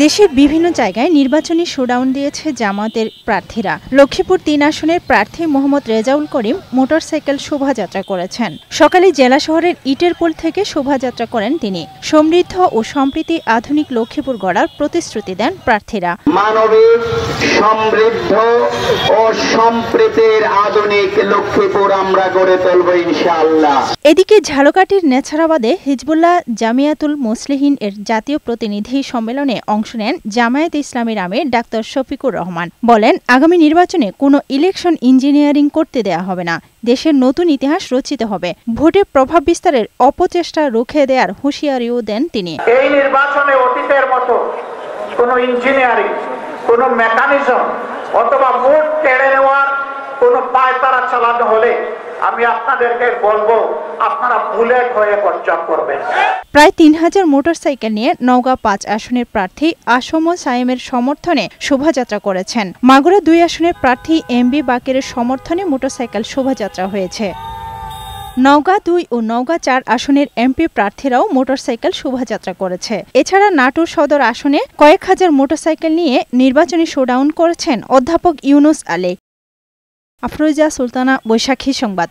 দেশের বিভিন্ন জায়গায় নির্বাচনী শোডাউন দিয়েছে জামায়াতের প্রার্থীরা। লক্ষ্মীপুর ৩ আসনের প্রার্থী মোহাম্মদ রেজাউল করিম মোটরসাইকেল শোভাযাত্রা করেছেন। সকালে জেলা শহরের ইটেরপুল থেকে শোভাযাত্রা করেন তিনি। সমৃদ্ধ ও সম্প্রীতি আধুনিক লক্ষ্মীপুর গড়ার প্রতিশ্রুতি দেন প্রার্থীরা। মানবিক, সমৃদ্ধ ও সম্প্রীতির আধুনিক লক্ষ্মীপুর আমরা গড়ে তুলব ইনশাআল্লাহ। এদিকে ঝালকাঠির নেছারাবাদে হিজবুল্লাহ জামিয়াতুল মুসলিহিন এর জাতীয় প্রতিনিধি সম্মেলনে অংশ নেন জামায়াতে ইসলামীর আমির ডাক্তার শফিকুর রহমান। বলেন, আগামী নির্বাচনে কোনো ইলেকশন ইঞ্জিনিয়ারিং করতে দেয়া হবে না। দেশের নতুন ইতিহাস রচিত হবে। ভোটে প্রভাব বিস্তারের অপচেষ্টা রুখে দেওয়ার হুঁশিয়ারিও দেন তিনি। এই নির্বাচনে অতীতের মতো কোনো ইঞ্জিনিয়ারিং, কোনো মেকানিজম অথবা ভোট কেড়ে নেওয়ার কোনো পায়তারা চালানো হলে আমি আপনাদেরকে বলবো, আপনারা বুলেট হয়ে বর্জন করবেন। প্রায় ৩,০০০ মোটরসাইকেল নিয়ে নওগাঁ ৫ আসনের প্রার্থী আসম সায়েমের সমর্থনে শোভাযাত্রা করেছেন। মাগুরা ২ আসনের প্রার্থী এমবি বাকেরের সমর্থনে মোটরসাইকেল শোভাযাত্রা হয়েছে। নওগাঁ ২ ও নওগাঁ ৪ আসনের এমপি প্রার্থীরাও মোটরসাইকেল শোভাযাত্রা করেছে। এছাড়া নাটোর সদর আসনে কয়েক হাজার মোটরসাইকেল নিয়ে নির্বাচনী শোডাউন করেছেন অধ্যাপক ইউনুস আলী। আফরোজা সুলতানা, বৈশাখী সংবাদ।